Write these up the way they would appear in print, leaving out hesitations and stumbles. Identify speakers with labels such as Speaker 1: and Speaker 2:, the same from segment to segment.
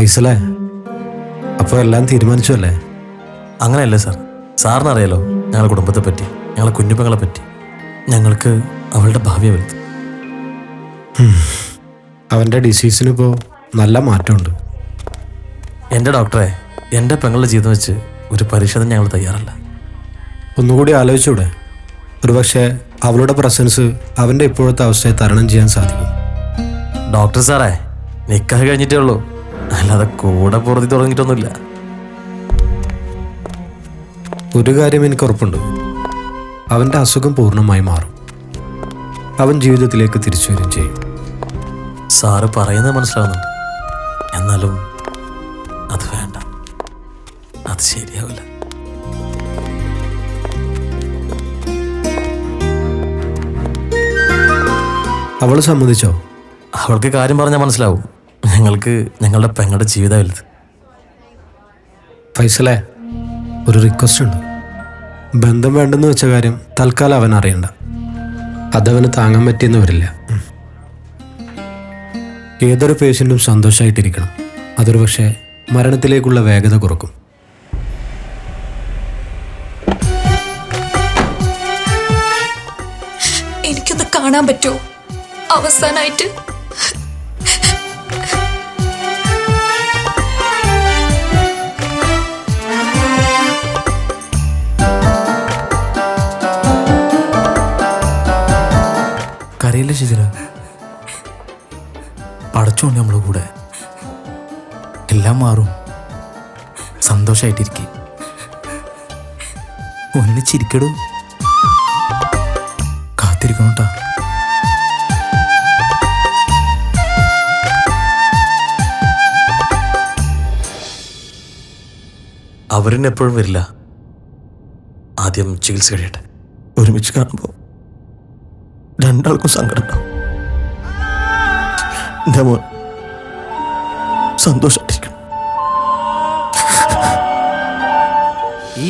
Speaker 1: ഫൈസലേ, അപ്പോൾ എല്ലാം തീരുമാനിച്ചു അല്ലേ?
Speaker 2: അങ്ങനെയല്ലേ സാർ, സാറിനറിയാലോ ഞങ്ങളുടെ കുടുംബത്തെ പറ്റി, ഞങ്ങളെ കുഞ്ഞുങ്ങളെ പറ്റി. ഞങ്ങൾക്ക് അവളുടെ ഭാവിയെ വലുത്.
Speaker 1: അവൻ്റെ ഡിസീസിനിപ്പോൾ നല്ല മാറ്റമുണ്ട്.
Speaker 2: എൻ്റെ ഡോക്ടറെ, എൻ്റെ പെങ്ങളുടെ ജീവിതം വെച്ച് ഒരു പരീക്ഷ ഞങ്ങൾ തയ്യാറല്ല.
Speaker 1: ഒന്നുകൂടി ആലോചിച്ചൂടെ? ഒരുപക്ഷെ അവളുടെ പ്രസൻസ് അവൻ്റെ ഇപ്പോഴത്തെ അവസ്ഥയെ തരണം ചെയ്യാൻ സാധിക്കും.
Speaker 2: ഡോക്ടർ സാറേ, നിക്കാഹ് കഴിഞ്ഞിട്ടേ ഉള്ളൂ, അല്ലാതെ കൂടെ പുറത്തി തുടങ്ങിയിട്ടൊന്നുമില്ല.
Speaker 1: ഒരു കാര്യം എനിക്ക് ഉറപ്പുണ്ട്, അവൻ്റെ അസുഖം പൂർണ്ണമായി മാറും. അവൻ ജീവിതത്തിലേക്ക് തിരിച്ചു വരികയും ചെയ്യും.
Speaker 2: സാറ് പറയുന്നത് മനസ്സിലാവുന്നുണ്ട്, എന്നാലും അത് വേണ്ട, അത് ശരിയാവില്ല.
Speaker 1: അവൾ സമ്മതിച്ചോ?
Speaker 2: അവൾക്ക് കാര്യം പറഞ്ഞാൽ മനസ്സിലാവും. ഞങ്ങൾക്ക് ഞങ്ങളുടെ പെങ്ങളുടെ ജീവിതം വലുത്.
Speaker 1: ഫൈസലേ, ഒരു റിക്വസ്റ്റ് ഉണ്ട്. ബന്ധം വേണ്ടെന്ന് വെച്ച കാര്യം തൽക്കാലം അവൻ അറിയണ്ട. അതവന് താങ്ങാൻ പറ്റിയെന്ന് വരില്ല. ഏതൊരു പേഷ്യൻറ്റും സന്തോഷമായിട്ടിരിക്കണം. അതൊരു പക്ഷേ മരണത്തിലേക്കുള്ള വേഗത കുറക്കും.
Speaker 3: എനിക്കൊന്ന് കാണാൻ പറ്റുമോ അവസാനായിട്ട്?
Speaker 2: കരയില്ല ശിശിര, പടച്ചോണ്ട് നമ്മളെ കൂടെ. എല്ലാം മാറും, സന്തോഷമായിട്ടിരിക്കെ. ഒന്നിച്ചിരിക്കടൂ, കാത്തിരിക്കണോട്ടാ. അവരെന്നെപ്പോഴും വരില്ല, ആദ്യം ചികിത്സ കഴിയട്ടെ. ഒരുമിച്ച് കാണുമ്പോൾ രണ്ടാൾക്കും സങ്കടം ഉണ്ടാവും. എൻ്റെ മോൻ സന്തോഷമായിട്ടിരിക്കണം.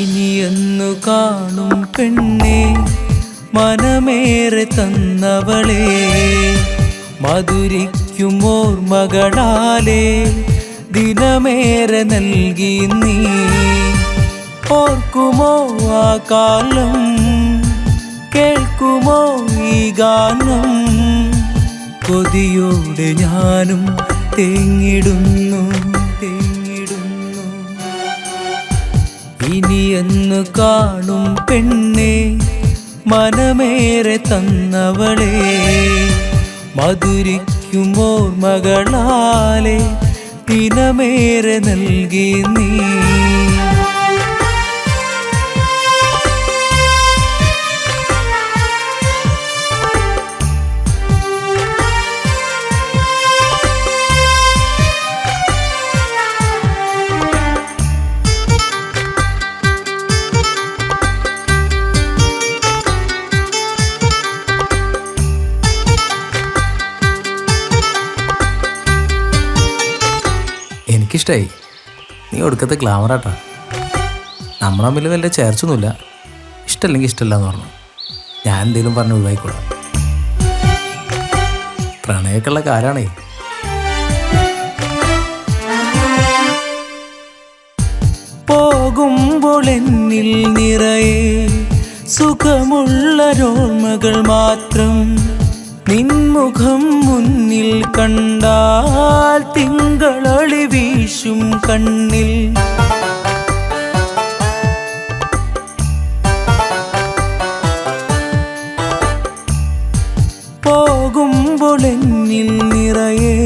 Speaker 4: ഇനിയൊന്നു കാണും പെണ്ണെ, മനമേറെ തന്നവളെ, മധുരിക്കും ഓർമ്മകളാലേ ദിനമേറെ നൽകി നീ. ഓർക്കുമോ ആ കാലം, കേൾക്കുമോ ഈ ഗാനം? കൊതിയോടെ ഞാനും തേങ്ങിടുന്നു. ഇനിയെന്നു കാണും പെണ്ണെ, മനമേറെ തന്നവളെ, മധുരിക്കും ഓർമ്മകളാലേ ദിനമേറെ നൽകി നീ.
Speaker 2: എനിക്കിഷ്ടമായി. നീ ഒടുക്കത്തെ ഗ്ലാമറാട്ടാ. നമ്മൾ തമ്മിൽ വലിയ ചേർച്ചൊന്നുമില്ല. ഇഷ്ടമല്ലെങ്കിൽ ഇഷ്ടമല്ല എന്ന് പറഞ്ഞു. ഞാൻ എന്തെങ്കിലും പറഞ്ഞ് ഒഴിവായിക്കോളാം. പ്രണയമൊക്കെയുള്ള കാലാണേ.
Speaker 4: പോകുമ്പോൾ എന്നിൽ നിറയെ സുഖമുള്ളൊരോർമ്മകൾ മാത്രം. നിൻമുഖം മുന്നിൽ കണ്ടാൽ തിങ്കളൊളി വീശും കണ്ണിൽ. പോകുമ്പോൾ എന്നിൽ നിറയെ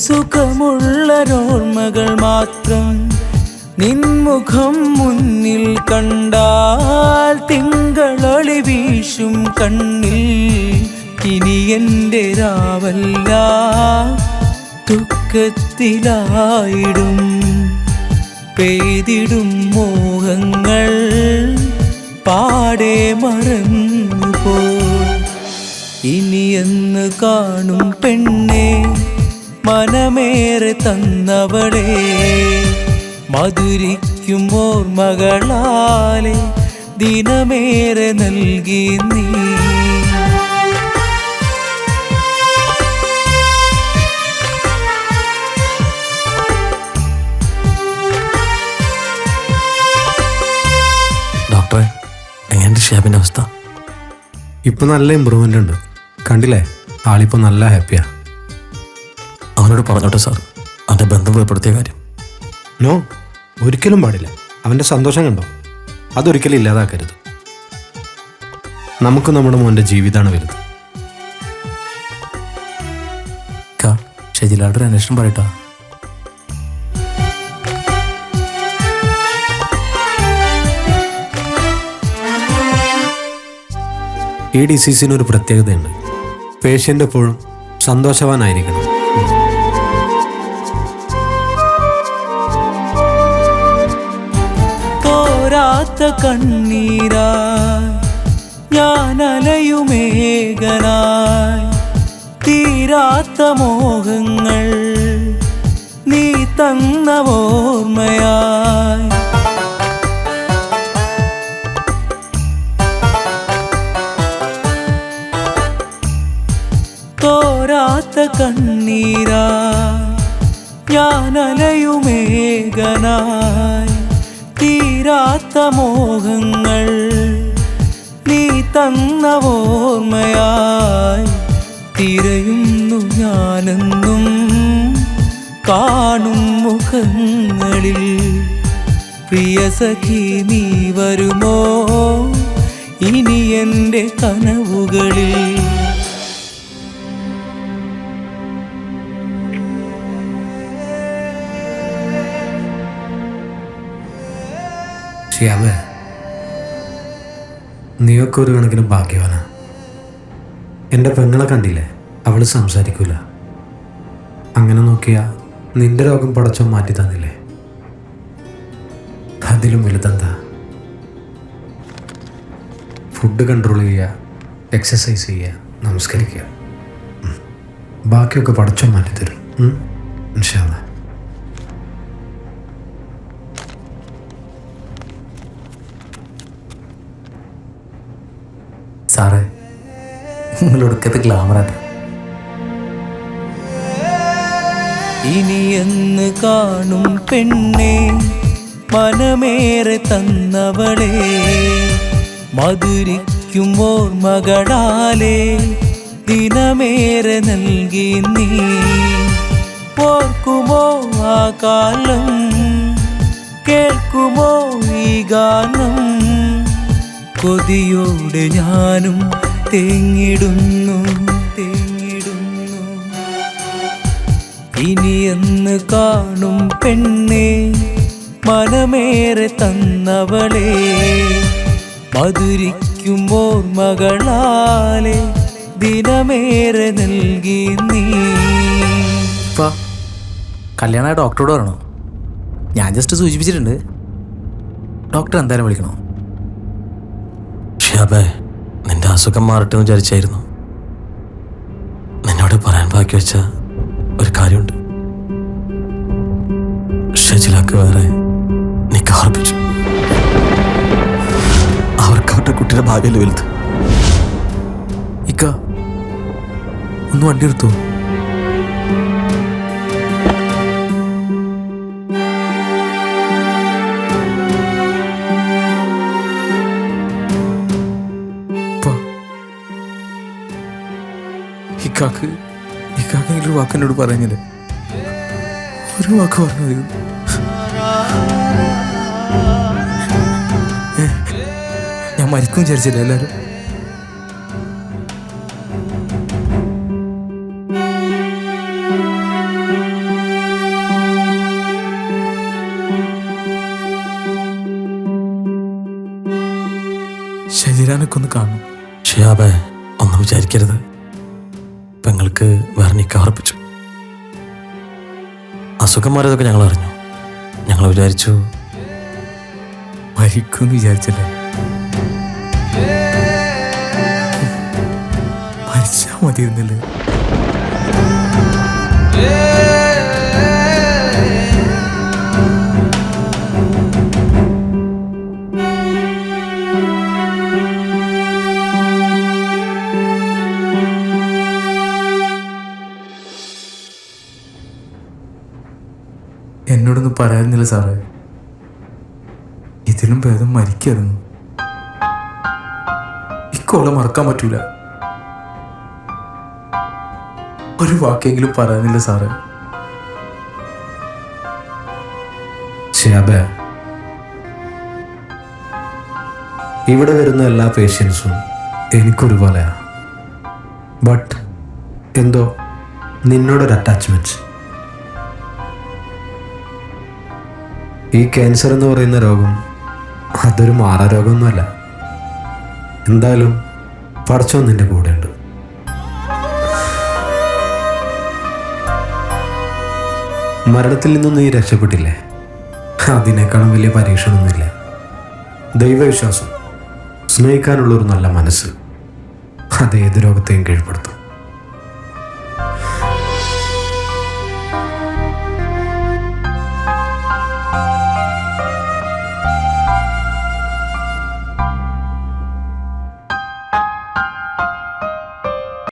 Speaker 4: സുഖമുള്ളൊരോർമ്മകൾ മാത്രം. നിൻമുഖം മുന്നിൽ കണ്ടാൽ തിങ്കളൊളി വീശും കണ്ണിൽ. ഇനി എൻ്റെ രാവല്ല ദുഃഖത്തിലായിടും, പെയ്തിടും മോഹങ്ങൾ പാടെ മറന്നുപോ. ഇനിയെന്ന് കാണും പെണ്ണെ, മനമേറെ തന്നവളെ, മധുരിക്കും ഓർമ്മകളാലേ ദിനമേറെ നൽകി നീ.
Speaker 1: ഇപ്പം നല്ല ഇമ്പ്രൂവ്മെൻ്റ് ഉണ്ട്. കണ്ടില്ലേ, ആളിപ്പോൾ നല്ല ഹാപ്പിയാ.
Speaker 5: അവനോട് പറഞ്ഞോട്ടെ സാർ, അവൻ്റെ ബന്ധം വേർപ്പെടുത്തിയ കാര്യം.
Speaker 1: നോ, ഒരിക്കലും പാടില്ല. അവൻ്റെ സന്തോഷം കണ്ടോ, അതൊരിക്കലും ഇല്ലാതാക്കരുത്. നമുക്ക് നമ്മുടെ മോൻ്റെ ജീവിതമാണ് വലുത്.
Speaker 2: ഷെജിലാട്ടൊരു അന്വേഷണം പറയട്ടോ.
Speaker 1: ഈ ഡിസീസിനൊരു പ്രത്യേകതയുണ്ട്. പേഷ്യൻ്റ് എപ്പോഴും സന്തോഷവാനായിരിക്കണം.
Speaker 4: തോരാത്ത കണ്ണീരായി ഞാൻ അലയുമേഘനായി, തീരാത്ത മോഹങ്ങൾ നീ തന്ന ഓർമ്മയായി. തോരാത്ത കണ്ണീരായി ഞാൻ അലയുമേഘനായി, തീരാത്ത മോഹങ്ങൾ നീ തന്ന ഓർമ്മയായി. തിരയുന്നു ഞാനെന്നും കാണും മുഖങ്ങളിൽ, പ്രിയ സഖി നീ വരുമോ ഇനി എൻ്റെ കനവുകളിൽ.
Speaker 1: ഷിയാബേ, നീയൊക്കെ ഒരു കണക്കിന് ഭാഗ്യവാനാ. എൻ്റെ പെങ്ങളെ കണ്ടില്ലേ, അവൾ സംസാരിക്കൂല. അങ്ങനെ നോക്കിയാ നിന്റെ രോഗം പടച്ചോ മാറ്റി തന്നില്ലേ. അതിലും വലുതെന്താ? ഫുഡ് കൺട്രോൾ ചെയ്യുക, എക്സസൈസ് ചെയ്യുക, നമസ്കരിക്കുക. ബാക്കിയൊക്കെ പടച്ചോ മാറ്റി തരും. ഇൻഷാ അല്ലാഹ്.
Speaker 2: സാറേ, നിങ്ങൾ ഒടുക്കത്തെ ഗ്ലാമറാട്ടോ.
Speaker 4: ഇനി എന്ന് കാണും പെണ്ണെ മനമേറെ തന്നവളെ, മധുരിക്കും ഓർമ്മകളാലേ ദിനമേറെ നൽകി നീ. ഓർക്കുമോ ആ കാലം, കേൾക്കുമോ ഈ ഗാനം, കൊതിയോടെ ഞാനും തേങ്ങിടുന്നു തേങ്ങിടുന്നു. ഇനി എന്ന് കാണും പെണ്ണെ മനമേറെ തന്നവളെ, മധുരിക്കും ഓർമ്മകളാലേ ദിനമേറെ നൽകി നീ.
Speaker 2: ഇപ്പോൾ കല്യാണമായ ഡോക്ടറോട് പറയണോ? ഞാൻ ജസ്റ്റ് സൂചിപ്പിച്ചിട്ടുണ്ട്. ഡോക്ടർ എന്തായാലും വിളിക്കണോ?
Speaker 5: ഷിയാബേ, നിന്റെ അസുഖം മാറട്ടെ എന്ന് വിചാരിച്ചായിരുന്നു. നിന്നോട് പറയാൻ ബാക്കി വെച്ച ഒരു കാര്യമുണ്ട്. ഷജിലാക്ക് വേറെ നിക്കാഹ് ഉറപ്പിച്ചു. അവർക്ക് അവരുടെ കുട്ടിയുടെ ഭാഗ്യം വലുത്.
Speaker 2: ഇക്ക ഒന്ന് വണ്ടി എടുത്തോ. ഇക്കാക്കെങ്കിലും വാക്ക് എന്നോട് പറഞ്ഞില്ലേ? ഒരു വാക്ക് പറഞ്ഞു മതി. ഞാൻ മരിക്കും വിചാരിച്ചില്ല എല്ലാവരും. ശരീരാനൊക്കെ ഒന്ന് കാണും.
Speaker 5: ഷിയാബേ, ഒന്നും വിചാരിക്കരുത്. പെങ്ങൾക്ക് വേറെ നിക്കാഹ് ഉറപ്പിച്ചു. അസുഖം മാറിയതൊക്കെ ഞങ്ങൾ അറിഞ്ഞു. ഞങ്ങൾ വിചാരിച്ചു
Speaker 2: മരിക്കുമെന്ന് വിചാരിച്ചില്ലേ? മരിച്ചാൽ മതിയിരുന്നില്ലേ? എന്നോടൊന്നും പറയാനില്ല സാറേ. ഇതിലും ഭേദം മരിക്കായിരുന്നു. ഇക്ക എനിക്ക് ഓളെ മറക്കാൻ പറ്റൂല. ഒരു വാക്കെങ്കിലും പറയാനില്ല സാറേ.
Speaker 1: ശാബേ, ഇവിടെ വരുന്ന എല്ലാ പേഷ്യൻസും എനിക്കൊരുപോലെയാണ്. ബട്ട് എന്തോ നിന്നോടൊരു അറ്റാച്ച്മെൻറ്റ്. ഈ ക്യാൻസർ എന്ന് പറയുന്ന രോഗം അതൊരു മാറാരോഗമൊന്നുമല്ല. എന്തായാലും പടച്ചോൻ നിൻ്റെ കൂടെയുണ്ട്. മരണത്തിൽ നിന്നും നീ രക്ഷപ്പെട്ടില്ലേ, അതിനേക്കാളും വലിയ പരീക്ഷണമൊന്നുമില്ല. ദൈവവിശ്വാസം, സ്നേഹിക്കാനുള്ളൊരു നല്ല മനസ്സ്, അത് ഏത് രോഗത്തെയും കീഴ്പ്പെടുത്തും.